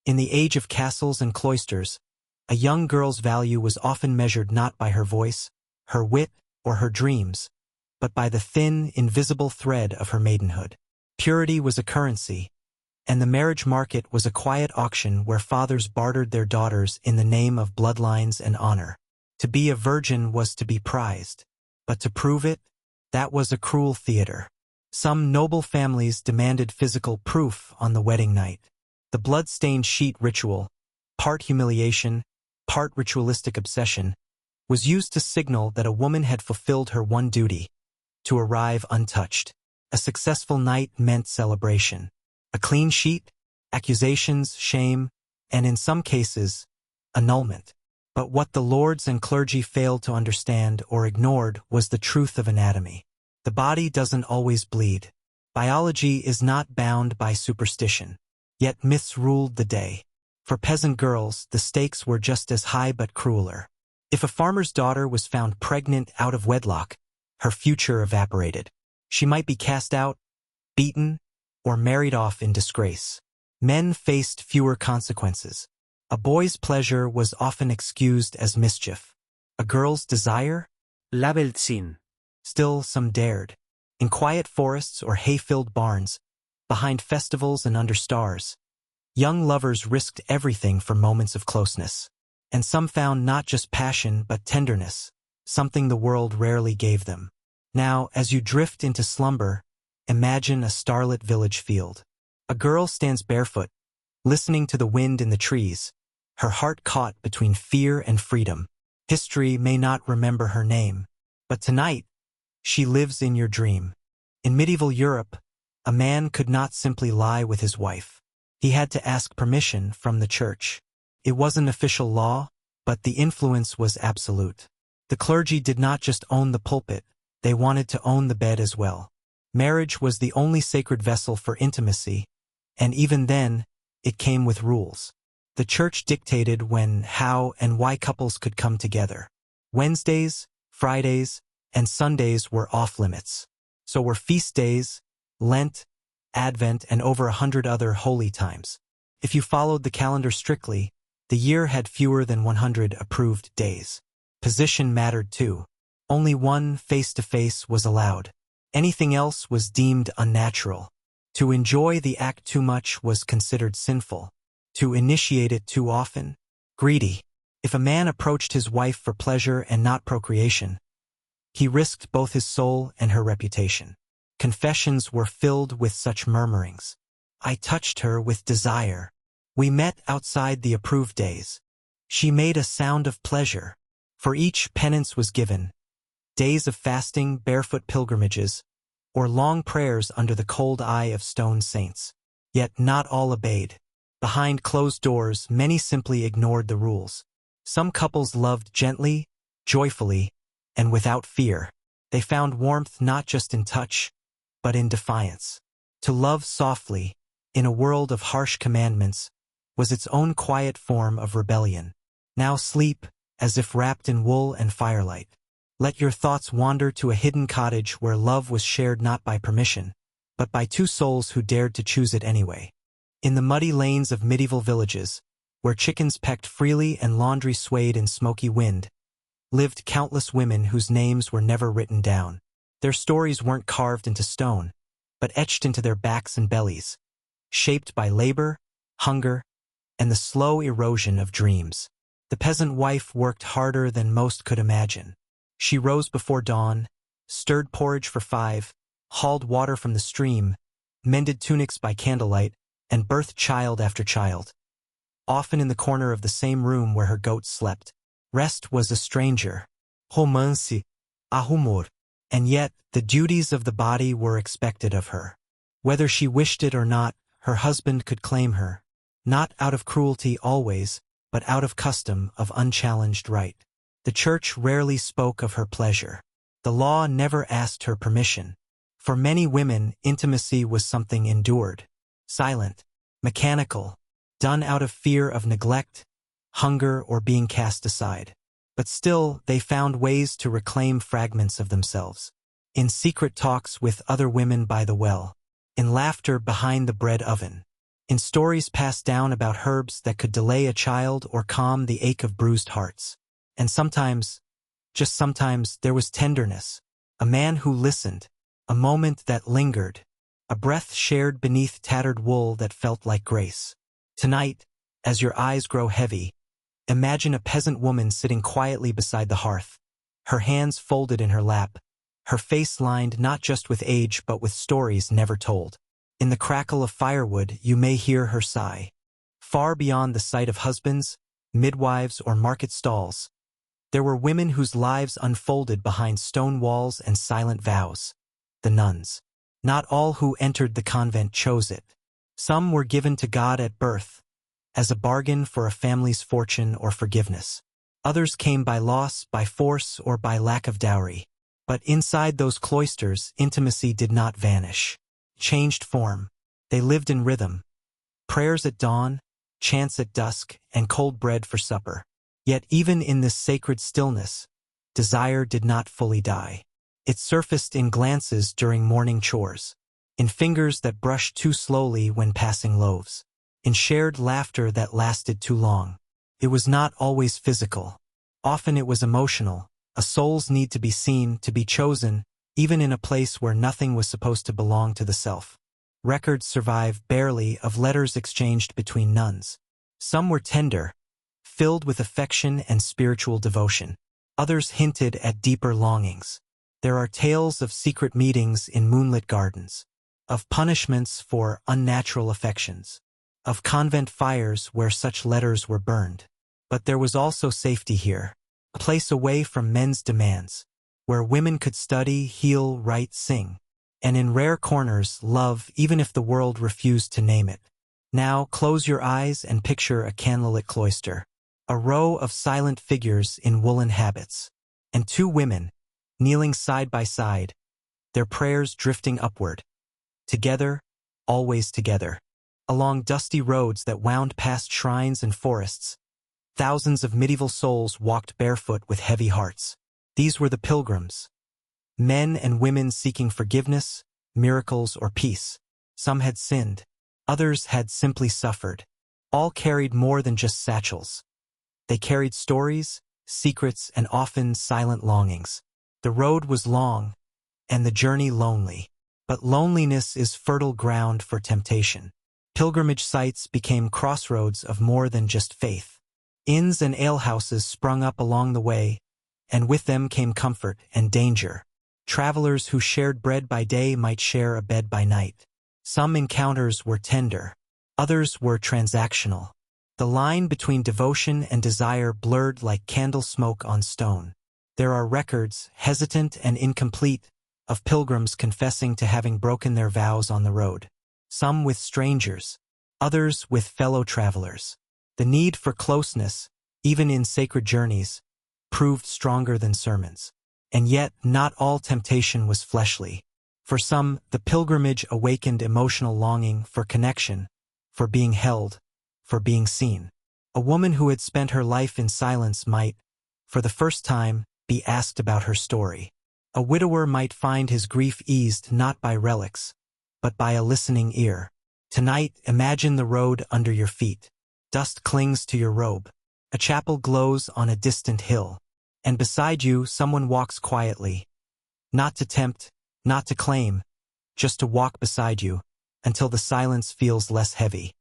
In the age of castles and cloisters, a young girl's value was often measured not by her voice, her wit, or her dreams, but by the thin, invisible thread of her maidenhood. Purity was a currency, and the marriage market was a quiet auction where fathers bartered their daughters in the name of bloodlines and honor. To be a virgin was to be prized, but to prove it, that was a cruel theater. Some noble families demanded physical proof on the wedding night. The blood-stained sheet ritual, part humiliation, part ritualistic obsession, was used to signal that a woman had fulfilled her one duty, to arrive untouched. A successful night meant celebration. A clean sheet, accusations, shame, and in some cases, annulment. But what the lords and clergy failed to understand or ignored was the truth of anatomy. The body doesn't always bleed. Biology is not bound by superstition. Yet myths ruled the day. For peasant girls, the stakes were just as high but crueler. If a farmer's daughter was found pregnant out of wedlock, her future evaporated. She might be cast out, beaten, or married off in disgrace. Men faced fewer consequences. A boy's pleasure was often excused as mischief. A girl's desire? Labeled sin. Still some dared. In quiet forests or hay-filled barns, behind festivals and under stars, young lovers risked everything for moments of closeness. And some found not just passion but tenderness, something the world rarely gave them. Now, as you drift into slumber, imagine a starlit village field. A girl stands barefoot, listening to the wind in the trees, her heart caught between fear and freedom. History may not remember her name, but tonight, she lives in your dream. In medieval Europe, a man could not simply lie with his wife. He had to ask permission from the church. It wasn't official law, but the influence was absolute. The clergy did not just own the pulpit, they wanted to own the bed as well. Marriage was the only sacred vessel for intimacy, and even then, it came with rules. The church dictated when, how, and why couples could come together. Wednesdays, Fridays, and Sundays were off-limits. So were feast days, Lent, Advent, and over 100 other holy times. If you followed the calendar strictly, the year had fewer than 100 approved days. Position mattered too. Only one face-to-face was allowed. Anything else was deemed unnatural. To enjoy the act too much was considered sinful. To initiate it too often, greedy. If a man approached his wife for pleasure and not procreation, he risked both his soul and her reputation. Confessions were filled with such murmurings. I touched her with desire. We met outside the approved days. She made a sound of pleasure. For each penance was given. Days of fasting, barefoot pilgrimages, or long prayers under the cold eye of stone saints. Yet not all obeyed. Behind closed doors, many simply ignored the rules. Some couples loved gently, joyfully, and without fear. They found warmth not just in touch, but in defiance. To love softly, in a world of harsh commandments, was its own quiet form of rebellion. Now sleep, as if wrapped in wool and firelight. Let your thoughts wander to a hidden cottage where love was shared not by permission, but by two souls who dared to choose it anyway. In the muddy lanes of medieval villages, where chickens pecked freely and laundry swayed in smoky wind, lived countless women whose names were never written down. Their stories weren't carved into stone, but etched into their backs and bellies, shaped by labor, hunger, and the slow erosion of dreams. The peasant wife worked harder than most could imagine. She rose before dawn, stirred porridge for 5, hauled water from the stream, mended tunics by candlelight, and birthed child after child, often in the corner of the same room where her goats slept. Rest was a stranger. Romance, ahumor. And yet, the duties of the body were expected of her. Whether she wished it or not, her husband could claim her. Not out of cruelty always, but out of custom, of unchallenged right. The church rarely spoke of her pleasure. The law never asked her permission. For many women, intimacy was something endured. Silent, mechanical, done out of fear of neglect, hunger, or being cast aside. But still, they found ways to reclaim fragments of themselves. In secret talks with other women by the well. In laughter behind the bread oven. in stories passed down about herbs that could delay a child or calm the ache of bruised hearts. And sometimes, just sometimes, there was tenderness, a man who listened, a moment that lingered, a breath shared beneath tattered wool that felt like grace. Tonight, as your eyes grow heavy, imagine a peasant woman sitting quietly beside the hearth, her hands folded in her lap, her face lined not just with age but with stories never told. In the crackle of firewood you may hear her sigh. Far beyond the sight of husbands, midwives, or market stalls, there were women whose lives unfolded behind stone walls and silent vows. The nuns. Not all who entered the convent chose it. Some were given to God at birth, as a bargain for a family's fortune or forgiveness. Others came by loss, by force, or by lack of dowry. But inside those cloisters, intimacy did not vanish. Changed form. They lived in rhythm. Prayers at dawn, chants at dusk, and cold bread for supper. Yet even in this sacred stillness, desire did not fully die. It surfaced in glances during morning chores, in fingers that brushed too slowly when passing loaves, in shared laughter that lasted too long. It was not always physical. Often it was emotional, a soul's need to be seen, to be chosen, even in a place where nothing was supposed to belong to the self. Records survive barely of letters exchanged between nuns. Some were tender, filled with affection and spiritual devotion. Others hinted at deeper longings. There are tales of secret meetings in moonlit gardens, of punishments for unnatural affections, of convent fires where such letters were burned. But there was also safety here, a place away from men's demands, where women could study, heal, write, sing, and in rare corners love even if the world refused to name it. Now close your eyes and picture a candlelit cloister, a row of silent figures in woolen habits, and two women, kneeling side by side, their prayers drifting upward. Together, always together. Along dusty roads that wound past shrines and forests, thousands of medieval souls walked barefoot with heavy hearts. These were the pilgrims. Men and women seeking forgiveness, miracles, or peace. Some had sinned. Others had simply suffered. All carried more than just satchels. They carried stories, secrets, and often silent longings. The road was long, and the journey lonely. But loneliness is fertile ground for temptation. Pilgrimage sites became crossroads of more than just faith. Inns and alehouses sprung up along the way, and with them came comfort and danger. Travelers who shared bread by day might share a bed by night. Some encounters were tender, others were transactional. The line between devotion and desire blurred like candle smoke on stone. There are records, hesitant and incomplete, of pilgrims confessing to having broken their vows on the road. Some with strangers, others with fellow travelers. The need for closeness, even in sacred journeys, proved stronger than sermons. And yet, not all temptation was fleshly. For some, the pilgrimage awakened emotional longing for connection, for being held, for being seen. A woman who had spent her life in silence might, for the first time, be asked about her story. A widower might find his grief eased not by relics, but by a listening ear. Tonight, imagine the road under your feet. Dust clings to your robe. A chapel glows on a distant hill. And beside you, someone walks quietly. Not to tempt, not to claim, just to walk beside you, until the silence feels less heavy.